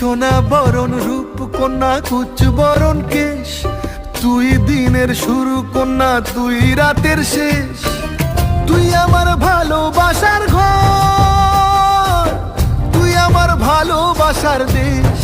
সোনা বরণ রূপ কন্যা কুচ বরণ কেশ, তুই দিনের শুরু কন্যা তুই রাতের শেষ। তুই আমার ভালোবাসার ঘর, তুই আমার ভালোবাসার দেশ।